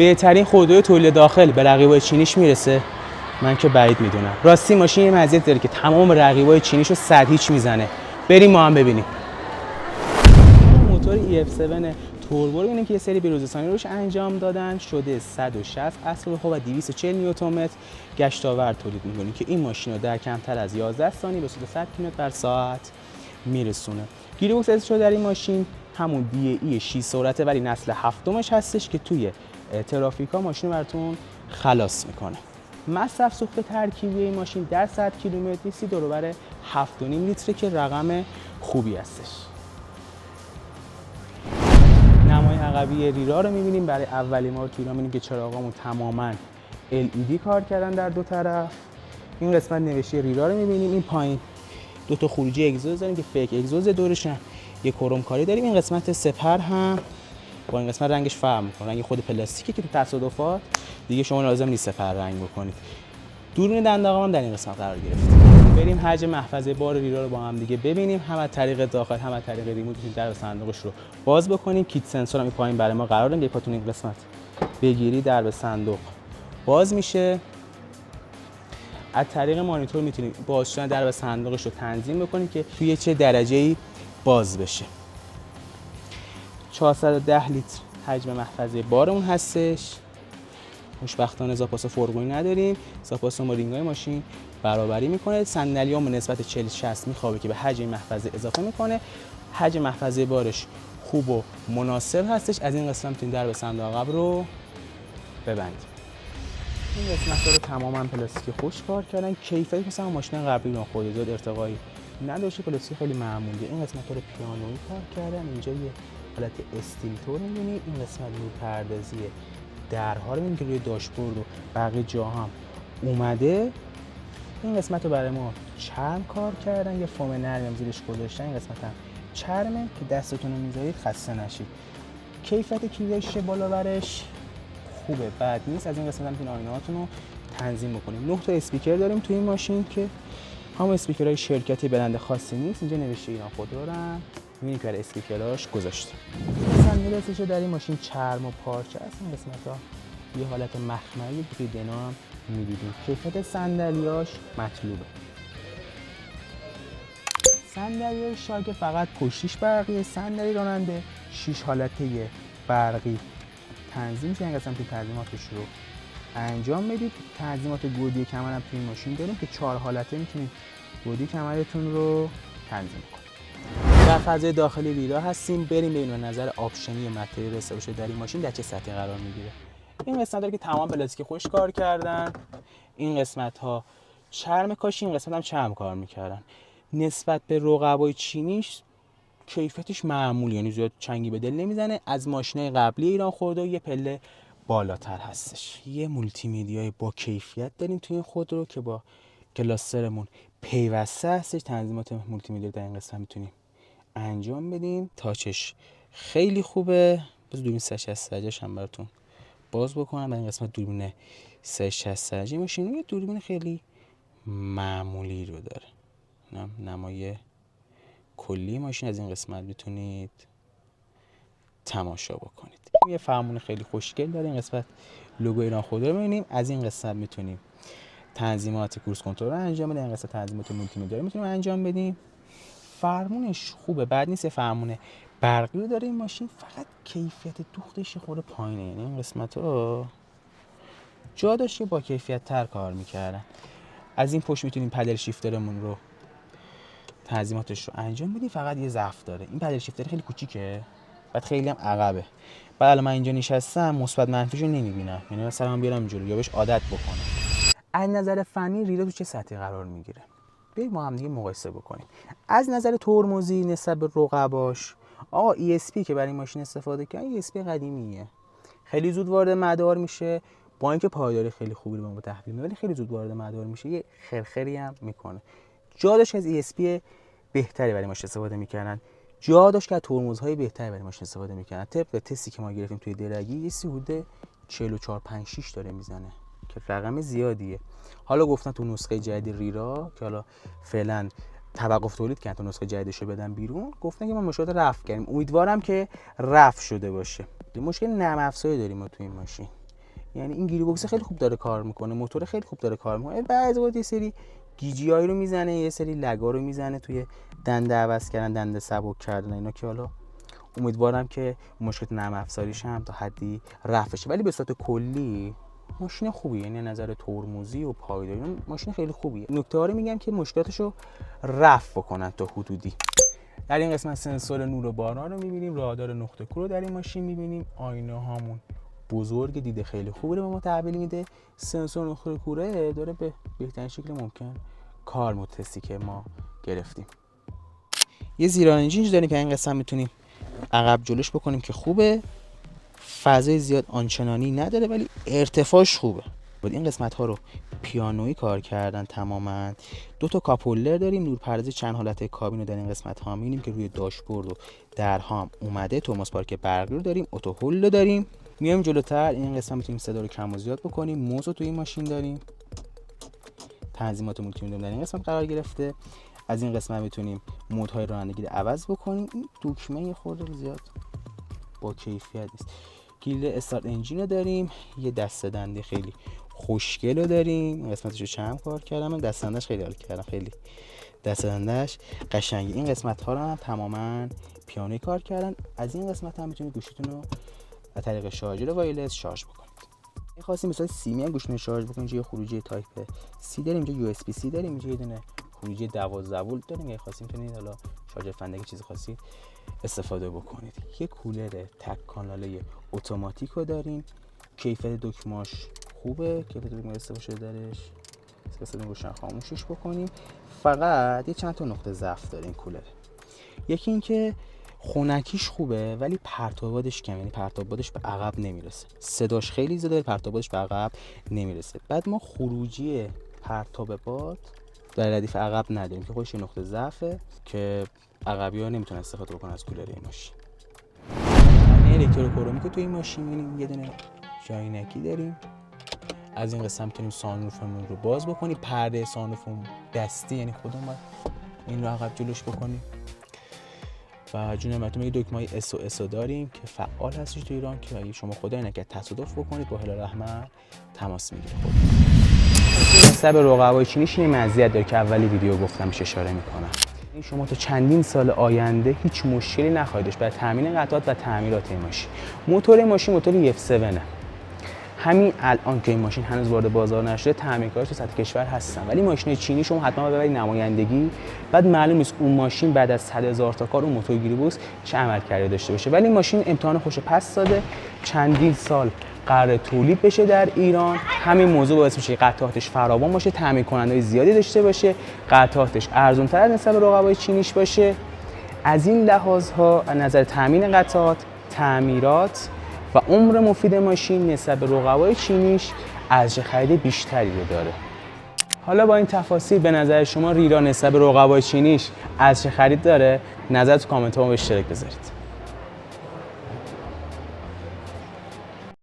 بهترین خودروی تولید داخل به رقیبای چینیش میرسه؟ من که بعید میدونم. راستی ماشین یه مزیت داره که تمام رقیبای چینیشو صد هیچ میزنه. بریم ما هم ببینیم. موتور EF7 توربو رو ببینیم که یه سری به‌روزرسانی روش انجام دادن، شده 160 اسب خورد و 240 نیوتن متر گشتاور تولید می‌کنه که این ماشین رو در کمتر از 11 ثانیه به سرعت 100 کیلومتر بر ساعت میرسونه. گیربکس استشو در این ماشین همون DAE 6 سرعته ولی نسل هفتمش هستش که توی ترافیکا ماشین رو براتون خلاص میکنه. مصرف سوخت ترکیبی این ماشین در 100 کیلومتر سی دور و بر 7.5 لیتره که رقم خوبی هستش. نمای عقبی ریرا رو می‌بینیم. برای اولین بار تو ایران می‌بینیم که چراغامون تماماً LED کار کردن در دو طرف. این قسمت نوشته ریرا رو می‌بینیم. این پایین دو تا خروجی اگزوز داریم که فیک اگزوز، دورش هم یه کروم کاری داریم. این قسمت سپر هم با این قسمت رنگش فرق می‌کنه. رنگ خود پلاستیکی که تو تصادفات دیگه شما لازم نیست سپر رنگ بکنید. دوربین دندقه‌ام هم در این قسمت قرار گرفت. بریم حجم محفظه بار ریرا رو با هم دیگه ببینیم. هم از طریق داخل هم از طریق ریموت میتونید در صندوقش رو باز بکنیم. کیت سنسور هم این پایین برای ما قرار دادن. پاتون این قسمت بگیری در صندوق باز میشه. از طریق مانیتور میتونید باز شدن در صندوقش رو تنظیم بکنید که توی چه درجه‌ای باز بشه. 410 لیتر حجم محفظه بارمون هستش. خوشبختانه زاپاس فرقونی نداریم. زاپاس و رینگای ماشین برابری میکنه. صندلیام به نسبت 40-60 میخوابه که به حجم محفظه اضافه میکنه. حجم محفظه بارش خوب و مناسب هستش. از این قسمت میتونید در صندوق عقب رو ببندید. این قسمت رو تماما پلاستیک خوش کار کردن. کیفیت مثلا ماشین قبلی رو خود زاد ارتقایی نداشته، پلاستیک خیلی معمولیه. این قسمت رو پیانویی کار کردن. اینجا یه حالت استیل تور می‌بینید. این قسمت نور پردازیه. درها رو می‌بینید که روی داشبورد و بقیه جا هم اومده. این قسمت رو برای ما چرم کار کردن. یه فوم نرمی هم زیرش گذاشتن. این قسمت هم چرمه که دستتون رو میذارید خسته نشید. کیفیت کلیدش بالا برش خوبه، بد نیست. از این قسمت هم میتونید آینه‌هاتون رو تنظیم بکنید. 9 تا اسپیکر داریم توی این ماشین که همون اسپیکرهای شرکتی برند خاصی نیست. اینجا نوشته ایران خودرو رو می‌بینید که برای اسپیکراش گذاشته. صندلی دستش در این ماشین چرم و پارچه است. این قسمت‌ها یه حالت مخملی که توی دنا هم می‌دیدیم. کیفیت صندلیاش مطلوبه. صندلی شاگه فقط پشتیش برقیه. صندلی راننده 6 حالته برقی تنظیم میشه. این قسمت توی تنظیماتش رو انجام بدید. تنظیمات گودی کمر هم توی این ماشین داریم که 4 حالته میتونید گودی کمرتون رو تنظیم کنید. در فضای داخلی ریرا هستیم. بریم ببینیم نظر آپشنی متریال استفاده در این ماشین در چه سطحی قرار میگیره. این قسمت داره که تمام پلاستیک خوش کار کردن. این قسمت ها چرم کاشی، این قسمت هم چرم کار میکردن. نسبت به رقبای چینیش کیفیتش معمولی، یعنی زیاد چنگی به دل نمیزنه. از ماشینای قبلی ایران خودرو یه پله بالاتر هستش. یه مولتی میدیای با کیفیت داریم توی این خودرو که با کلاسترمون پیوسته هستش. تنظیمات مولتی میدیا در این قسمت میتونیم انجام بدیم. تاچش خیلی خوبه. باز دوربین 360 درجه‌ش هم براتون باز بکنم. در این قسمت دوربین 360 درجه ماشین یه دوربین خیلی معمولی رو داره. نمای کلی ماشین از این قسمت میتونید تماشا بکنید. یه فرمون خیلی خوشگل داره. این قسمت لوگو ایران خودرو رو می‌بینیم. از این قسمت میتونیم تنظیمات کروز کنترل رو انجام بدیم. این قسمت تنظیمات مولتی مدیا رو میتونیم انجام بدیم. فرمونش خوبه، بد نیست. یه فرمون برقی رو داره این ماشین. فقط کیفیت دوختش خورده پایینه. یعنی این قسمت‌ها جا داشت که با کیفیت تر کار میکردن. از این پشت میتونیم پدل شیفترمون رو تنظیماتش رو انجام بدیم. فقط یه ضعف داره. این پدل شیفتر خیلی کوچیکه، بعد خیلی هم عقبه. بعد الان من اینجا نشستم مثبت منفیشو نمیبینم. یعنی مثلا من بیارم جلو یا بهش عادت بکنم. از نظر فنی ریرا تو چه سطحی قرار میگیره؟ بریم ما هم دیگه مقایسه بکنیم. از نظر ترمزی نسبت به رقباش، آقا ESP که برای این ماشین استفاده کردن ESP قدیمیه. خیلی زود وارد مدار میشه. با اینکه پایداری خیلی خوبی رو به تحویل میده، ولی خیلی زود وارد مدار میشه. یه خرخری هم میکنه. جا داشت از ESP بهتری برای ماشین استفاده میکنن. جا داشت که از ترمزهای بهتری برای ماشین استفاده میکنن. طبق تستی که ما گرفتیم توی درگی یه حدود 44-56 داره میزنه که رقم زیادیه. حالا گفتن تو نسخه جدید ریرا که حالا فعلا توقف تولید کردن تا نسخه جدیدشو بدن بیرون، گفتن که ما مشکلات رفع کردیم. امیدوارم که رفع شده باشه. مشکل نرم افزاری داریم ما تو این ماشین. یعنی این گیر باکس خیلی خوب داره کار میکنه، موتور خیلی خوب داره کار میکنه. بعضی وقت یه سری گیجیایی رو میزنه، یه سری لگا رو میزنه توی دنده عوض کردن، دنده سبک کردن اینا، که حالا امیدوارم که مشکل نرم افزاریش هم تا حدی رفع بشه. ولی به صورت کلی ماشین خوبیه، یعنی نظر ترمزی و پایداری ماشین خیلی خوبیه. نکته ها رو میگم که مشکلاتشو رفع بکنن تا حدودی. در این قسمت سنسور نور و باران رو می‌بینیم، رادار نقطه کور رو در این ماشین می‌بینیم، آینه هامون بزرگ، دیده خیلی خوبی رو به ما تحویل میده. سنسور نقطه کوره داره به بهترین شکل ممکن کار متسی که ما گرفتیم. یه زیرانجینج داریم که این قسمت میتونیم عقب جلوش بکنیم که خوبه، فضای زیاد آنچنانی نداره ولی ارتفاعش خوبه. بعد این قسمت ها رو پیانویی کار کردن تماما. دو تا کاپ هولدر داریم، نورپردازی چند حالت کابین رو در این قسمت ها می‌بینیم که روی داشبورد و درها هم اومده. ترمز پارک برقی رو داریم، اتو هولد رو داریم. میایم جلوتر، این قسمت میتونیم صدا رو کم و زیاد بکنیم. موز رو توی این ماشین داریم، تنظیمات مولتی میدیم در این قسمت قرار گرفته. از این قسمت میتونیم مودهای رانندگی رو عوض بکنیم. این دکمه خورده زیاد با کیفیت نیست. گریل استارت انجین رو داریم، یه دسته دنده خیلی خوشگل رو داریم. این قسمتش رو چند کار کردم، دسته دندش خیلی حال کردم، خیلی دسته دندش قشنگه. این قسمت ها رو هم تماما پیانویی کار کردن. از این قسمت هم میتونید گوشیتون رو از طریق شارژر وایرلس شارژ بکنید. خواستیم مثلا سیمی هم گوشیتون شارژ بکنید، یه خروجی تایپ سی داریم، اینجا یو اس بی سی داریم، اینجا یه دونه خروجی 12 ولت داریم. اگه خواستید میتونید حالا شارژر فندکی چیزی خواستید استفاده بکنید. یه کولر تک کاناله اتوماتیک رو داریم، کیفیت دکماش خوبه، کیفیت دکمه استفاده شده درش، استفاده روشن خاموشش بکنیم. فقط یه چند تا نقطه ضعف داره این کولر. یکی این که خنکیش خوبه ولی پرتاب بادش کم، یعنی پرتاب بادش به عقب نمیرسه. صداش خیلی زیاده، پرتاب بادش به عقب نمیرسه. بعد ما خروجی پرتاب باد در ردیف عقب نداریم که خودش نقطه ضعفه که عقبی‌ها نمیتونن استفاده بکنن از کولر این ماشین. این الکتروکرومیک رو توی این ماشین می‌بینیم، یه دونه جاینکی داریم. از این قسمت میتونیم سانروفمون رو باز بکنیم، پرده سانروفمون دستی، یعنی خودمون باید این رو عقب جلوش بکنیم. و جونمتون میگه دکمه‌های اس و اس داریم که فعال هستش تو ایران، که اگه شما خدای نکرد تصادف بکنید با هلال احمر تماس میگیره. نسب رقبای چینیش این مزیت داره که اولی ویدیو گفتم بهش اشاره میکنم. شما تا چندین سال آینده هیچ مشکلی نخواهید داشت برای تامین قطعات و تعمیرات این ماشین. موتور ماشین موتور F7 همین الان که این ماشین هنوز وارد بازار نشده تعمیرکارش تو سطح کشور هستن، ولی ماشین چینی شما حتما ببرید نمایندگی، بعد معلوم نیست اون ماشین بعد از 100,000 تا کار اون موتور گیری بوکس چه عملکردی داشته باشه. ولی این ماشین امتحان خوش پس داده، چندین سال قرار تولید بشه در ایران. همین موضوع باعث میشه قطعاتش فراوان باشه، تامین کننده‌های زیادی داشته باشه، قطعاتش ارزان‌تر از نسبت رقبای چینیش باشه. از این لحاظها از نظر تامین قطعات، تعمیرات و عمر مفید ماشین نسبت به رقبای چینیش ارزش خرید بیشتری رو داره. حالا با این تفاصیل به نظر شما ریرا نسبت به رقبای چینیش ارزش خرید داره؟ نظر تو کامنت ها به اشتراک بذارید.